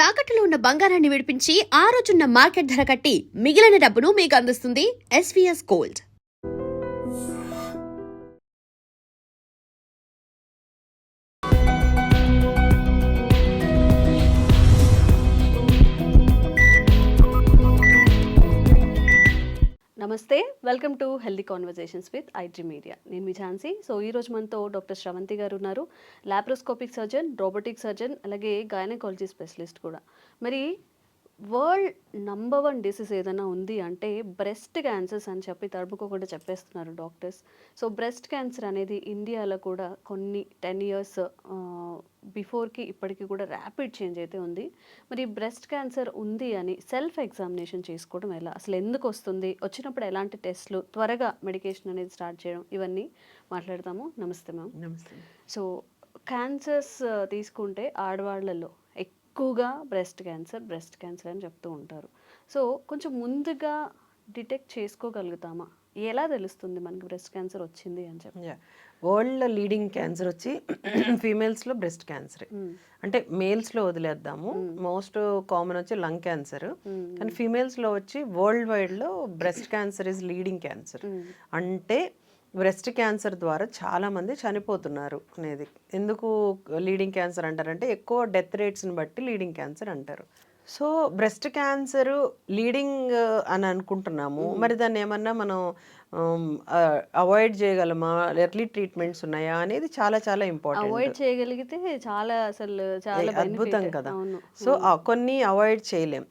తాకట్టులో ఉన్న బంగారాన్ని విడిపించి ఆ రోజున్న మార్కెట్ ధర కట్టి మిగిలిన డబ్బును మీకు అందిస్తుంది ఎస్వీఎస్ గోల్డ్. నమస్తే, welcome to healthy conversations with IT media. నేను మీ ఝాన్సీ. సో ఈరోజు మనతో డాక్టర్ శ్రవంతి గారు ఉన్నారు. లాప్రోస్కోపిక్ సర్జన్, రోబోటిక్ సర్జన్, అలాగే గైనకాలజీ స్పెషలిస్ట్ కూడా. మరి వరల్డ్ నంబర్ 1 డిసీజ్ ఏదైనా ఉంది అంటే బ్రెస్ట్ క్యాన్సర్స్ అని చెప్పి తడుపుకోకుండా చెప్పేస్తున్నారు డాక్టర్స్. సో బ్రెస్ట్ క్యాన్సర్ అనేది ఇండియాలో కూడా కొన్ని 10 ఇయర్స్ బిఫోర్కి ఇప్పటికీ కూడా ర్యాపిడ్ చేంజ్ అయితే ఉంది. మరి బ్రెస్ట్ క్యాన్సర్ ఉంది అని సెల్ఫ్ ఎగ్జామినేషన్ చేసుకోవడం ఎలా, అసలు ఎందుకు వస్తుంది, వచ్చినప్పుడు ఎలాంటి టెస్ట్లు, త్వరగా మెడికేషన్ అనేది స్టార్ట్ చేయడం, ఇవన్నీ మాట్లాడతాము. నమస్తే మ్యామ్. నమస్తే. సో క్యాన్సర్స్ తీసుకుంటే ఆడవాళ్ళలో ఎక్కువగా బ్రెస్ట్ క్యాన్సర్ అని చెప్తూ ఉంటారు. సో కొంచెం ముందుగా డిటెక్ట్ చేసుకోగలుగుతామా? ఎలా తెలుస్తుంది మనకి బ్రెస్ట్ క్యాన్సర్ వచ్చింది అని చెప్పి? వరల్డ్ లీడింగ్ క్యాన్సర్ వచ్చి ఫీమేల్స్లో బ్రెస్ట్ క్యాన్సర్, అంటే మేల్స్లో వదిలేద్దాము. మోస్ట్ కామన్ వచ్చి లంగ్ క్యాన్సర్, కానీ ఫీమేల్స్లో వచ్చి వరల్డ్ వైడ్లో breast cancer is leading cancer. అంటే బ్రెస్ట్ క్యాన్సర్ ద్వారా చాలామంది చనిపోతున్నారు అనేది. ఎందుకు లీడింగ్ క్యాన్సర్ అంటారంటే ఎక్కువ డెత్ రేట్స్ని బట్టి లీడింగ్ క్యాన్సర్ అంటారు. సో బ్రెస్ట్ క్యాన్సర్ లీడింగ్ అని అనుకుంటున్నాము, మరి దాన్ని ఏమన్నా మనం అవాయిడ్ చేయగలమా, ఎర్లీ ట్రీట్మెంట్స్ ఉన్నాయా అనేది చాలా చాలా ఇంపార్టెంట్. అవాయిడ్ చేయగలిగితే చాలా చాలా అద్భుతం కదా. సో కొన్ని అవాయిడ్ చేయలేం.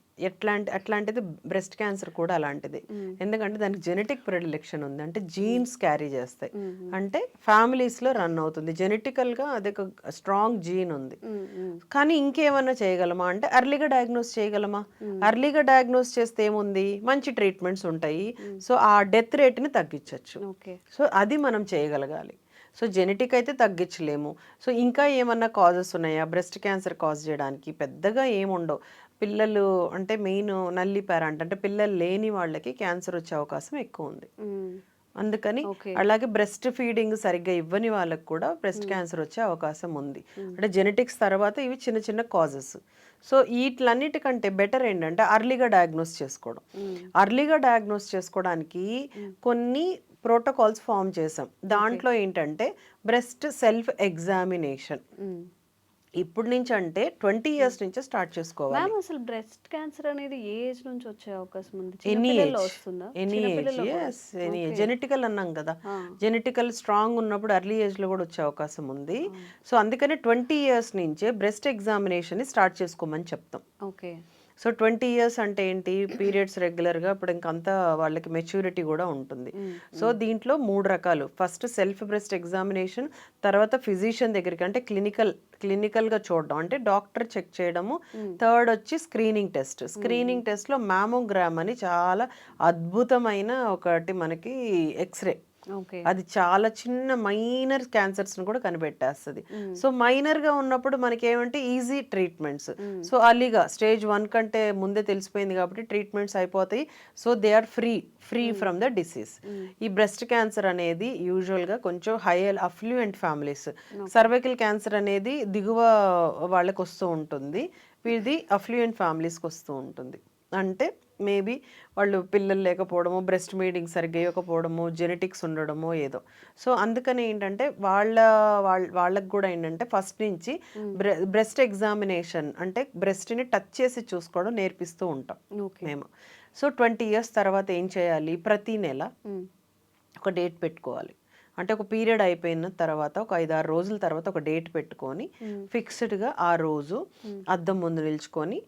అట్లాంటిది బ్రెస్ట్ క్యాన్సర్ కూడా అలాంటిది. ఎందుకంటే దానికి జెనెటిక్ ప్రెడిలెక్షన్ ఉంది, అంటే జీన్స్ క్యారీ చేస్తాయి, అంటే ఫ్యామిలీస్లో రన్ అవుతుంది, జెనెటికల్గా అది ఒక స్ట్రాంగ్ జీన్ ఉంది. కానీ ఇంకేమన్నా చేయగలమా అంటే అర్లీగా డయాగ్నోస్ చేయగలమా? అర్లీగా డయాగ్నోస్ చేస్తే ఏముంది, మంచి ట్రీట్మెంట్స్ ఉంటాయి. సో ఆ డెత్ రేట్ని తగ్గించవచ్చు. సో అది మనం చేయగలగాలి. సో జెనెటిక్ అయితే తగ్గించలేము. సో ఇంకా ఏమన్నా కాజెస్ ఉన్నాయా బ్రెస్ట్ క్యాన్సర్ కాజ్ చేయడానికి? పెద్దగా ఏముండవు. పిల్లలు అంటే మెయిన్ నల్లి పేరెంట్ అంటే పిల్లలు లేని వాళ్ళకి క్యాన్సర్ వచ్చే అవకాశం ఎక్కువ ఉంది. అందుకని అలాగే బ్రెస్ట్ ఫీడింగ్ సరిగ్గా ఇవ్వని వాళ్ళకి కూడా బ్రెస్ట్ క్యాన్సర్ వచ్చే అవకాశం ఉంది. అంటే జెనెటిక్స్ తర్వాత ఇవి చిన్న చిన్న కాజెస్. సో వీటిలన్నిటికంటే బెటర్ ఏంటంటే అర్లీగా డయాగ్నోస్ చేసుకోవడం. అర్లీగా డయాగ్నోస్ చేసుకోవడానికి కొన్ని ప్రోటోకాల్స్ ఫామ్ చేసాం. దాంట్లో ఏంటంటే బ్రెస్ట్ సెల్ఫ్ ఎగ్జామినేషన్ ఇప్పుడు నుంచి అంటే 20 ఇయర్స్ నుంచి స్టార్ట్ చేసుకోవాలి. అసలు బ్రెస్ట్ క్యాన్సర్ అనేది ఏ ఏజ్ నుంచి వచ్చే అవకాశం ఉంది? ఎనీ జెనెటికల్ అన్నాం కదా, జెనెటికల్ స్ట్రాంగ్ ఉన్నప్పుడు ఎర్లీ ఏజ్ లో కూడా వచ్చే అవకాశం ఉంది. సో అందుకని 20 ఇయర్స్ నుంచే బ్రెస్ట్ ఎగ్జామినేషన్ స్టార్ట్ చేసుకోమని చెప్తాం. ఓకే. సో 20 ఇయర్స్ అంటే ఏంటి, పీరియడ్స్ రెగ్యులర్గా ఇప్పుడు ఇంకంతా వాళ్ళకి మెచ్యూరిటీ కూడా ఉంటుంది. సో దీంట్లో 3 రకాలు. ఫస్ట్ సెల్ఫ్ బ్రెస్ట్ ఎగ్జామినేషన్, తర్వాత ఫిజిషియన్ దగ్గరికి అంటే క్లినికల్గా చూడడం అంటే డాక్టర్ చెక్ చేయడము, థర్డ్ వచ్చి స్క్రీనింగ్ టెస్ట్. స్క్రీనింగ్ టెస్ట్లో మ్యామోగ్రామ్ అని చాలా అద్భుతమైన ఒకటి మనకి ఎక్స్రే, అది చాలా చిన్న మైనర్ క్యాన్సర్స్ని కూడా కనిపెట్టేస్తుంది. సో మైనర్గా ఉన్నప్పుడు మనకి ఏమంటే ఈజీ ట్రీట్మెంట్స్. సో అలీగా స్టేజ్ 1 కంటే ముందే తెలిసిపోయింది కాబట్టి ట్రీట్మెంట్స్ అయిపోతాయి. So they are free from the disease. ఈ బ్రెస్ట్ క్యాన్సర్ అనేది యూజువల్గా కొంచెం high affluent families, cervical cancer అనేది దిగువ వాళ్ళకి వస్తూ ఉంటుంది, ఇది అఫ్లూయెంట్ ఫ్యామిలీస్కి వస్తూ ఉంటుంది. అంటే మేబీ వాళ్ళు పిల్లలు లేకపోవడము, బ్రెస్ట్ ఫీడింగ్ సరిగ్గా ఇవ్వకపోవడము, జెనెటిక్స్ ఉండడమో ఏదో. సో అందుకని ఏంటంటే వాళ్ళకి కూడా ఏంటంటే ఫస్ట్ నుంచి బ్రెస్ట్ ఎగ్జామినేషన్ అంటే బ్రెస్ట్ని టచ్ చేసి చూసుకోవడం నేర్పిస్తూ ఉంటాం మేము. సో 20 ఇయర్స్ తర్వాత ఏం చేయాలి, ప్రతి నెల ఒక డేట్ పెట్టుకోవాలి. అంటే ఒక పీరియడ్ అయిపోయిన తర్వాత ఒక 5-6 రోజుల తర్వాత ఒక డేట్ పెట్టుకొని ఫిక్స్డ్గా ఆ రోజు అద్దం ముందు నిల్చుకొని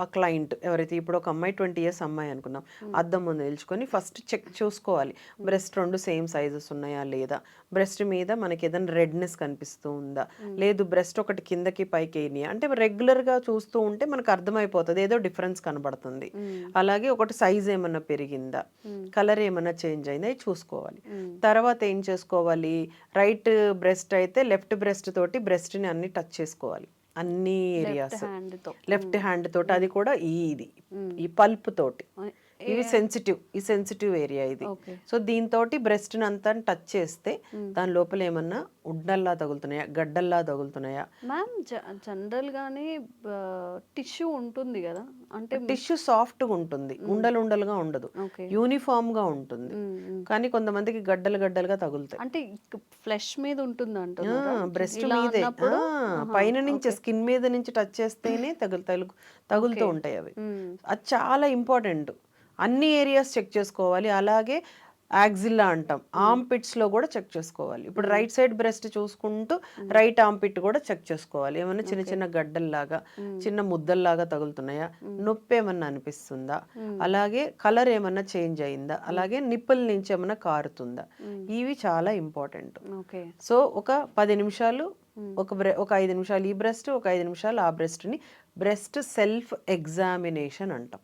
ఆ క్లయింట్ ఎవరైతే, ఇప్పుడు ఒక అమ్మాయి 20 ఇయర్స్ అమ్మాయి అనుకుందాం, అద్దం ముందు నిల్చుకొని ఫస్ట్ చెక్ చూసుకోవాలి బ్రెస్ట్ 2 సేమ్ సైజెస్ ఉన్నాయా లేదా, బ్రెస్ట్ మీద మనకి ఏదైనా రెడ్నెస్ కనిపిస్తూ ఉందా, లేదు బ్రెస్ట్ ఒకటి కిందకి పైకి అయినాయి అంటే రెగ్యులర్గా చూస్తూ ఉంటే మనకు అర్థమైపోతుంది ఏదో డిఫరెన్స్ కనబడుతుంది. అలాగే ఒకటి సైజ్ ఏమన్నా పెరిగిందా, కలర్ ఏమన్నా చేంజ్ అయిందా చూసుకోవాలి. తర్వాత ఏం చేసుకోవాలి, రైట్ బ్రెస్ట్ అయితే లెఫ్ట్ బ్రెస్ట్ తోటి బ్రెస్ట్ని అన్ని టచ్ చేసుకోవాలి, అన్ని ఏరియాస్ లెఫ్ట్ హ్యాండ్ తోటి, అది కూడా ఈ పల్ప్ తోటి ఇవి ఈ సెన్సిటివ్ ఏరియా ఇది. ఓకే. సో దీంతో బ్రెస్ట్ అంతా టచ్ చేస్తే దాని లోపల ఏమన్నా ఉండల్లా తగులుతున్నాయా, గడ్డల్లా తగులుతున్నాయా? మ్యామ్ జనరల్గానే టిష్యూ ఉంటుంది కదా, అంటే టిష్యూ సాఫ్ట్గా ఉంటుంది, ఉండలుగా ఉండదు, ఓకే. యూనిఫామ్ గా ఉంటుంది. కానీ కొంతమందికి గడ్డలుగా తగులుతాయి. అంటే ఫ్లెష్ మీద ఉంటుంది అంటున్నారా? బ్రెస్ట్ ఇలా మీదే అన్నప్పుడు పైన నుంచి స్కిన్ మీద నుంచి టచ్ చేస్తేనే తగులుతూ ఉంటాయి అవి. అది చాలా ఇంపార్టెంట్. అన్ని ఏరియాస్ చెక్ చేసుకోవాలి. అలాగే యాక్సిల్లా అంటాం, ఆర్మ్ పిట్స్ లో కూడా చెక్ చేసుకోవాలి. ఇప్పుడు రైట్ సైడ్ బ్రెస్ట్ చూసుకుంటూ రైట్ ఆర్మ్ పిట్ కూడా చెక్ చేసుకోవాలి. ఏమన్నా చిన్న చిన్న గడ్డల్లాగా, చిన్న ముద్దల్లాగా తగులుతున్నాయా, నొప్పి ఏమన్నా అనిపిస్తుందా, అలాగే కలర్ ఏమన్నా చేంజ్ అయిందా, అలాగే నిప్పుల నుంచి ఏమన్నా కారుతుందా, ఇవి చాలా ఇంపార్టెంట్. ఓకే. సో ఒక 10 నిమిషాలు ఒక 5 నిమిషాలు ఈ బ్రెస్ట్, ఒక 5 నిమిషాలు ఆ బ్రెస్ట్ని బ్రెస్ట్ సెల్ఫ్ ఎగ్జామినేషన్ అంటాం.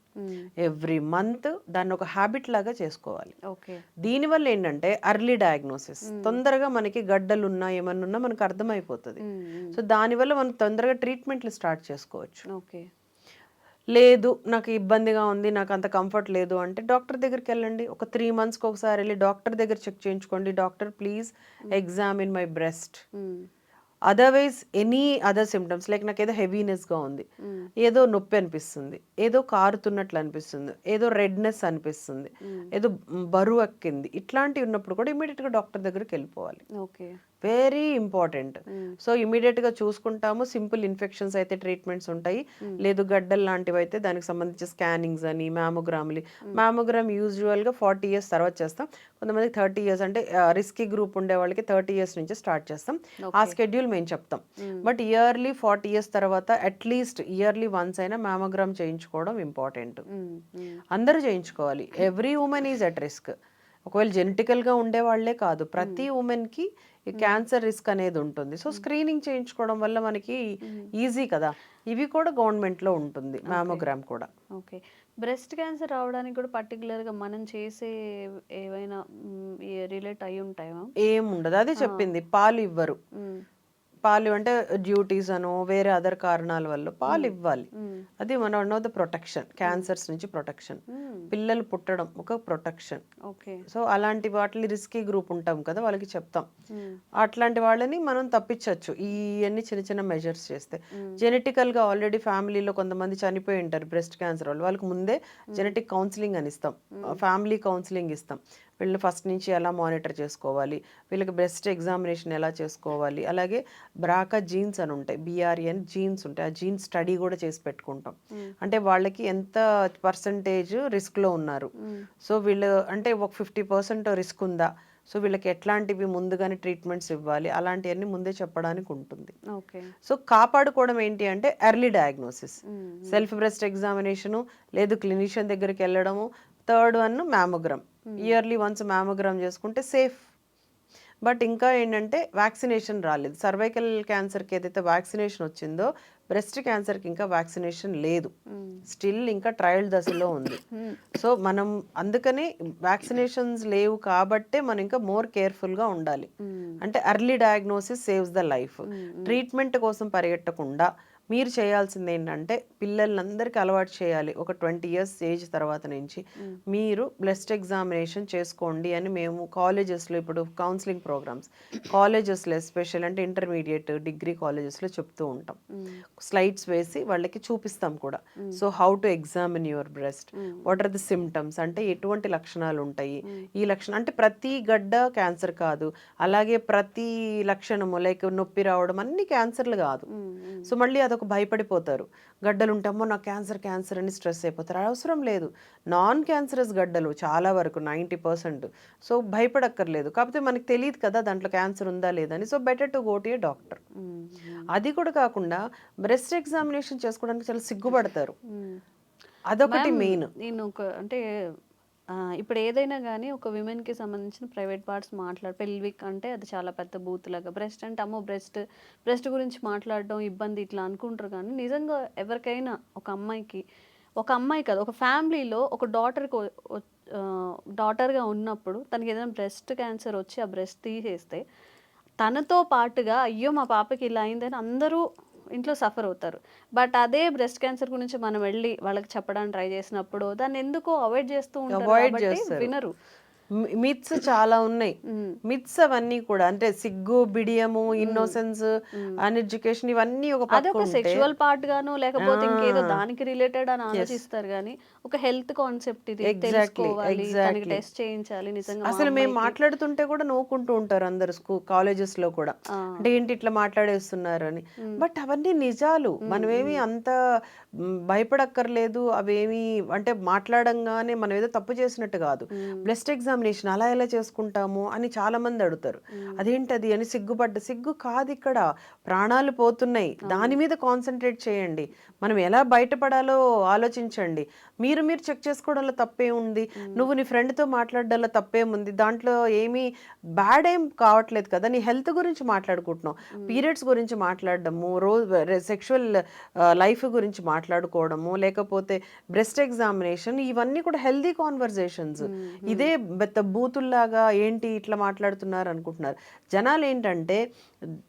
ఎవ్రీ మంత్ దాన్ని ఒక హ్యాబిట్ లాగా చేసుకోవాలి. ఓకే. దీనివల్ల ఏంటంటే అర్లీ డయాగ్నోసిస్, తొందరగా మనకి గడ్డలు ఉన్నా ఏమన్నా ఉన్నా మనకు అర్థమైపోతుంది. సో దానివల్ల మనం తొందరగా ట్రీట్మెంట్లు స్టార్ట్ చేసుకోవచ్చు. ఓకే. లేదు నాకు ఇబ్బందిగా ఉంది, నాకు అంత కంఫర్ట్ లేదు అంటే డాక్టర్ దగ్గరికి వెళ్ళండి. ఒక 3 మంత్స్కి ఒకసారి వెళ్ళి డాక్టర్ దగ్గర చెక్ చేయించుకోండి. Doctor please examine my breast. Otherwise any other symptoms like నాకు ఏదో హెవీనెస్గా ఉంది, ఏదో నొప్పి అనిపిస్తుంది, ఏదో కారుతున్నట్లు అనిపిస్తుంది, ఏదో రెడ్నెస్ అనిపిస్తుంది, ఏదో బరువు ఎక్కింది, ఇట్లాంటివి ఉన్నప్పుడు కూడా ఇమీడియట్గా డాక్టర్ దగ్గరికి వెళ్ళిపోవాలి. ఓకే. Very important. సో ఇమీడియట్గా చూసుకుంటాము. సింపుల్ ఇన్ఫెక్షన్స్ అయితే ట్రీట్మెంట్స్ ఉంటాయి, లేదు గడ్డలు లాంటివి అయితే దానికి సంబంధించి స్కానింగ్స్ అని, మ్యామోగ్రామ్ యూజువల్గా 40 years తర్వాత చేస్తాం. కొంతమంది 30 years అంటే రిస్కీ గ్రూప్ ఉండే వాళ్ళకి 30 years నుంచి స్టార్ట్ చేస్తాం. ఆ స్కెడ్యూల్ మేము చెప్తాం. బట్ ఇయర్లీ 40 years తర్వాత అట్లీస్ట్ ఇయర్లీ వన్స్ అయినా మ్యామోగ్రామ్ చేయించుకోవడం ఇంపార్టెంట్. అందరూ చేయించుకోవాలి. Every women is at risk. ఒకవేళ జెనెటికల్గా ఉండే వాళ్ళే కాదు, ప్రతి ఉమెన్కి ఈ క్యాన్సర్ రిస్క్ అనేది ఉంటుంది. సో స్క్రీనింగ్ చేయించుకోవడం వల్ల మనకి ఈజీ కదా. ఇవి కూడా గవర్నమెంట్లో ఉంటుంది, మ్యామోగ్రామ్ కూడా. ఓకే. బ్రెస్ట్ క్యాన్సర్ రావడానికి కూడా పర్టికులర్గా మనం చేసే ఏవైనా రిలేట్ అయి ఉంటాయా? ఏముండదు, అదే చెప్పింది, పాలు ఇవ్వరు. పాలు అంటే డ్యూటీస్ అనో వేరే అదర్ కారణాల వల్ల పాలు ఇవ్వాలి. అది one of the protection, cancers నుంచి ప్రొటెక్షన్. పిల్లలు పుట్టడం ఒక ప్రొటెక్షన్. ఓకే. సో అలాంటి వాటిని రిస్కీ గ్రూప్ ఉంటాం కదా, వాళ్ళకి చెప్తాం. అట్లాంటి వాళ్ళని మనం తప్పించవచ్చు ఈ అన్ని చిన్న చిన్న మెజర్స్ చేస్తే. జెనెటికల్గా ఆల్రెడీ ఫ్యామిలీలో కొంతమంది చనిపోయి ఉంటారు బ్రెస్ట్ క్యాన్సర్ వాళ్ళు, వాళ్ళకి ముందే జెనెటిక్ కౌన్సిలింగ్ అని ఇస్తాం, ఫ్యామిలీ కౌన్సిలింగ్ ఇస్తాం. వీళ్ళని ఫస్ట్ నుంచి ఎలా మానిటర్ చేసుకోవాలి, వీళ్ళకి బ్రెస్ట్ ఎగ్జామినేషన్ ఎలా చేసుకోవాలి, అలాగే బ్రాకా జీన్స్ అని ఉంటాయి, BRN జీన్స్ ఉంటాయి, ఆ జీన్స్ స్టడీ కూడా చేసి పెట్టుకుంటాం. అంటే వాళ్ళకి ఎంత పర్సంటేజ్ రిస్క్లో ఉన్నారు, సో వీళ్ళు అంటే ఒక 50% రిస్క్ ఉందా, సో వీళ్ళకి ఎట్లాంటివి ముందుగానే ట్రీట్మెంట్స్ ఇవ్వాలి, అలాంటివన్నీ ముందే చెప్పడానికి ఉంటుంది. ఓకే. సో కాపాడుకోవడం ఏంటి అంటే early diagnosis, self breast examination, లేదు క్లినిషియన్ దగ్గరికి వెళ్ళడము, third one mammogram. Yearly once mammogram చేసుకుంటే సేఫ్. బట్ ఇంకా ఏంటంటే వ్యాక్సినేషన్ రాలేదు. సర్వైకల్ క్యాన్సర్కి ఏదైతే వ్యాక్సినేషన్ వచ్చిందో బ్రెస్ట్ క్యాన్సర్కి ఇంకా వ్యాక్సినేషన్ లేదు, స్టిల్ ఇంకా ట్రయల్ దశలో ఉంది. సో మనం అందుకనే వ్యాక్సినేషన్స్ లేవు కాబట్టే మనం ఇంకా మోర్ కేర్ఫుల్గా ఉండాలి. అంటే early diagnosis saves the life. Treatment కోసం పరిగెట్టకుండా మీరు చేయాల్సింది ఏంటంటే పిల్లలందరికీ అలవాటు చేయాలి. ఒక 20 years ఏజ్ తర్వాత నుంచి మీరు బ్రెస్ట్ ఎగ్జామినేషన్ చేసుకోండి అని మేము కాలేజెస్లో, ఇప్పుడు కౌన్సిలింగ్ ప్రోగ్రామ్స్ కాలేజెస్లో ఎస్పెషల్ అంటే ఇంటర్మీడియట్, డిగ్రీ కాలేజెస్లో చెప్తూ ఉంటాం. స్లైడ్స్ వేసి వాళ్ళకి చూపిస్తాం కూడా. So how to examine your breast, what are the symptoms, అంటే ఎటువంటి లక్షణాలు ఉంటాయి, ఈ లక్షణం అంటే ప్రతి గడ్డ క్యాన్సర్ కాదు, అలాగే ప్రతి లక్షణము లైక్ నొప్పి రావడం అన్ని క్యాన్సర్లు కాదు. సో మళ్ళీ అదొక భయపడిపోతారు, గడ్డలు ఉంటామో నాకు క్యాన్సర్ అని స్ట్రెస్ అయిపోతారు. అవసరం లేదు, నాన్ క్యాన్సరస్ గడ్డలు చాలా వరకు 90%. సో భయపడక్కర్లేదు. కాకపోతే మనకి తెలియదు కదా దాంట్లో క్యాన్సర్ ఉందా లేదని. So better to go to A doctor. అది కూడా కాకుండా బ్రెస్ట్ ఎగ్జామినేషన్ చేసుకోవడానికి చాలా సిగ్గుపడతారు, అదొకటి మెయిన్. నేను అంటే ఇప్పుడు ఏదైనా కానీ ఒక విమెన్కి సంబంధించిన ప్రైవేట్ పార్ట్స్ పెల్విక్ అంటే అది చాలా పెద్ద బూత్ లాగా, బ్రెస్ట్ అంటే అమ్మో బ్రెస్ట్ గురించి మాట్లాడడం ఇబ్బంది ఇట్లా అనుకుంటారు. కానీ నిజంగా ఎవరికైనా ఒక అమ్మాయి కాదు, ఒక ఫ్యామిలీలో ఒక డాటర్గా ఉన్నప్పుడు తనకి ఏదైనా బ్రెస్ట్ క్యాన్సర్ వచ్చి ఆ బ్రెస్ట్ తీసేస్తే తనతో పాటుగా అయ్యో మా పాపకి ఇలా అయిందని అందరూ ఇంట్లో సఫర్ అవుతారు. బట్ అదే బ్రెస్ట్ క్యాన్సర్ గురించి మనం వెళ్ళి వాళ్ళకి చెప్పడానికి ట్రై చేసినప్పుడు దాన్ని ఎందుకో అవాయిడ్ చేస్తూ ఉంటారు అవాయిడ్ కాబట్టి చేస్తారు. వినరు. మిత్స్ చాలా ఉన్నాయి. మ్మ్. మిత్స్ అవన్నీ కూడా అంటే సిగ్గు, బిడియము, ఇన్నోసెన్స్, అన్ఎడ్యుకేషన్ ఇవన్నీ ఒక పక్క అదొక ఉంటే సెక్షువల్ పార్ట్ గాను లేకపోతే ఇంకేదో ఆ, దానికి రిలేటెడ్ అని ఆలోచిస్తారు కానీ ఒక హెల్త్ కాన్సెప్ట్ ఇది ఎగ్జాక్ట్లీ తెలుసుకోవాలి, తనకి ఎగ్జాక్ట్లీ టెస్ట్ చేయించాలి నిజంగా మా అసలు మేము అమ్మాయికి. మాట్లాడుతుంటే కూడా నవ్వుకుంటూ ఉంటారు అందరు కాలేజెస్ లో కూడా. ఆ, అంటే ఏంటి ఇట్లా మాట్లాడేస్తున్నారు అని. బట్ అవన్నీ నిజాలు. మనమేమి అంత భయపడక్కర్లేదు. అవేమి అంటే మాట్లాడంగానే మనం ఏదో తప్పు చేసినట్టు కాదు. బ్రెస్ట్ ఎగ్జామినేషన్ అలా ఎలా చేసుకుంటాము అని చాలా మంది అడుగుతారు. అదేంటది అని సిగ్గు కాదు ఇక్కడ. ప్రాణాలు పోతున్నాయి. దాని మీద కాన్సన్ట్రేట్ చేయండి. మనం ఎలా బయటపడాలో ఆలోచించండి. మీరు చెక్ చేసుకోవడంలో తప్పే ఉంది. నువ్వు నీ ఫ్రెండ్తో మాట్లాడడంలో తప్పేముంది. దాంట్లో ఏమీ బ్యాడ్ ఏం కావట్లేదు కదా. నీ హెల్త్ గురించి మాట్లాడుకుంటున్నావు. పీరియడ్స్ గురించి మాట్లాడడము, సెక్షువల్ లైఫ్ గురించి మాట్లాడుకోవడము, లేకపోతే బ్రెస్ట్ ఎగ్జామినేషన్, ఇవన్నీ కూడా హెల్దీ కాన్వర్జేషన్స్. ఇదే పెద్ద బూతుల్లాగా ఏంటి ఇట్లా మాట్లాడుతున్నారు అనుకుంటున్నారు. జనాలు ఏంటంటే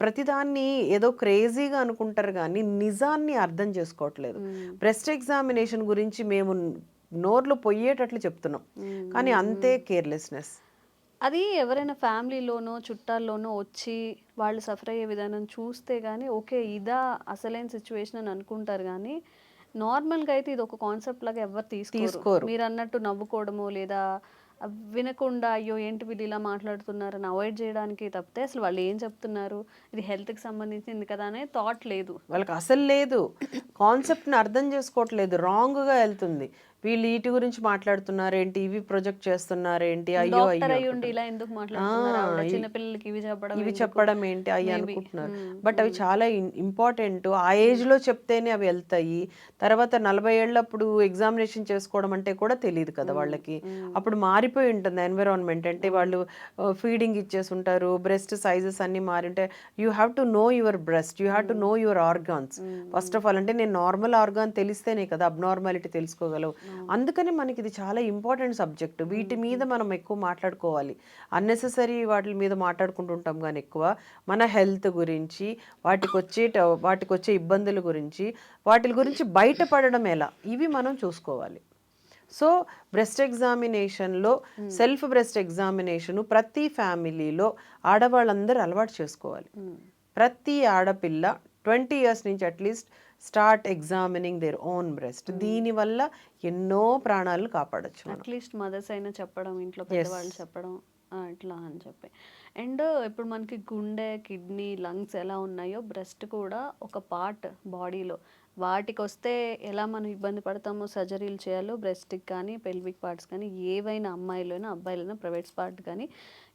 ప్రతిదాన్ని ఏదో క్రేజీగా అనుకుంటారు కానీ నిజాన్ని అర్థం చేసుకోవట్లేదు. బ్రెస్ట్ ఎగ్జామినేషన్ గురించి మేము నోర్లు పొయ్యేటట్లు చెప్తున్నాం కానీ అంతే కేర్లెస్నెస్. అది ఎవరైనా ఫ్యామిలీలోనో చుట్టాల్లోనో వచ్చి వాళ్ళు సఫర్ అయ్యే విధానం చూస్తే కానీ ఓకే ఇదా అసలైన సిచ్యువేషన్ అని అనుకుంటారు కానీ నార్మల్గా అయితే ఇది ఒక కాన్సెప్ట్ లాగా ఎవరు తీసుకోరు. మీరు అన్నట్టు నవ్వుకోవడము లేదా వినకుండా అయ్యో ఏంటి వీళ్ళు ఇలా మాట్లాడుతున్నారని అవాయిడ్ చేయడానికి తప్పితే అసలు వాళ్ళు ఏం చెప్తున్నారు ఇది హెల్త్కి సంబంధించింది కదా అనే థాట్ లేదు వాళ్ళకి. అసలు లేదు. కాన్సెప్ట్ని అర్థం చేసుకోవట్లేదు. రాంగ్గా వెళ్తుంది. వీళ్ళు వీటి గురించి మాట్లాడుతున్నారేంటి, ఇవి ప్రొజెక్ట్ చేస్తున్నారేంటి, అయ్యో డాక్టర్ అయ్యో అయ్యుండి ఇలా ఎందుకు మాట్లాడుతున్నారు ఆవిడ ఈ- చిన్నపిల్లలకి ఇవి చెప్పడం ఇవి ఎందుకు? చెప్పడం ఏంటి అయ్యి Maybe. అనుకుంటున్నారు. బట్ అవి చాలా ఇంపార్టెంట్. ఆ ఏజ్లో చెప్తేనే అవి వెళ్తాయి. తర్వాత 40 ఏళ్ళప్పుడు ఎగ్జామినేషన్ చేసుకోవడం అంటే కూడా తెలియదు కదా వాళ్ళకి. అప్పుడు మారిపోయి ఉంటుంది ఎన్విరాన్మెంట్. అంటే వాళ్ళు ఫీడింగ్ ఇచ్చేసి ఉంటారు. బ్రెస్ట్ సైజెస్ అన్ని మారింటాయి. You have to know your breast, you have to know your organs first of all. అంటే నేను నార్మల్ ఆర్గాన్ తెలిస్తేనే కదా అబ్నార్మాలిటీ తెలుసుకోగలవు. అందుకని మనకి ఇది చాలా ఇంపార్టెంట్ సబ్జెక్ట్. వీటి మీద మనం ఎక్కువ మాట్లాడుకోవాలి. అన్నెసెసరీ వాటి మీద మాట్లాడుకుంటుంటాం కానీ ఎక్కువ మన హెల్త్ గురించి, వాటికి వచ్చే ఇబ్బందుల గురించి, వాటి గురించి బయటపడడం ఎలా, ఇవి మనం చూసుకోవాలి. సో బ్రెస్ట్ ఎగ్జామినేషన్లో సెల్ఫ్ బ్రెస్ట్ ఎగ్జామినేషన్ ప్రతి ఫ్యామిలీలో ఆడవాళ్ళందరూ అలవాటు చేసుకోవాలి. ప్రతి ఆడపిల్ల 20 years నుంచి at least start examining their own breast. దీనివల్ల ఎన్నో ప్రాణాలు కాపాడచ్చు. అట్లీస్ట్ మదర్స్ అయినా చెప్పడం, ఇంట్లో పెద్దవాళ్ళు చెప్పడం ఇట్లా అని చెప్పి. అండ్ ఇప్పుడు మనకి గుండె, కిడ్నీ, లంగ్స్ ఎలా ఉన్నాయో బ్రెస్ట్ కూడా ఒక పార్ట్ బాడీలో. వాటికి వస్తే ఎలా మనం ఇబ్బంది పడతామో సర్జరీలు చేయాలో బ్రెస్ట్కి కానీ పెల్విక్ పార్ట్స్ కానీ ఏవైనా అమ్మాయిలైనా అబ్బాయిలైనా ప్రైవేట్ పార్ట్ కానీ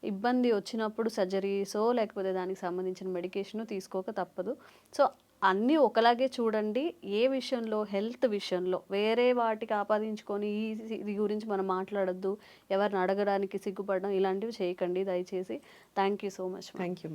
ఇబ్బంది వచ్చినప్పుడు సర్జరీసో లేకపోతే దానికి సంబంధించిన మెడికేషన్ తీసుకోక తప్పదు. సో అన్నీ ఒకలాగే చూడండి. ఏ విషయంలో హెల్త్ విషయంలో వేరే వాటికి ఆపాదించుకొని ఇది గురించి మనం మాట్లాడొద్దు, ఎవరిని అడగడానికి సిగ్గుపడడం ఇలాంటివి చేయకండి దయచేసి. Thank you so much. Thank you.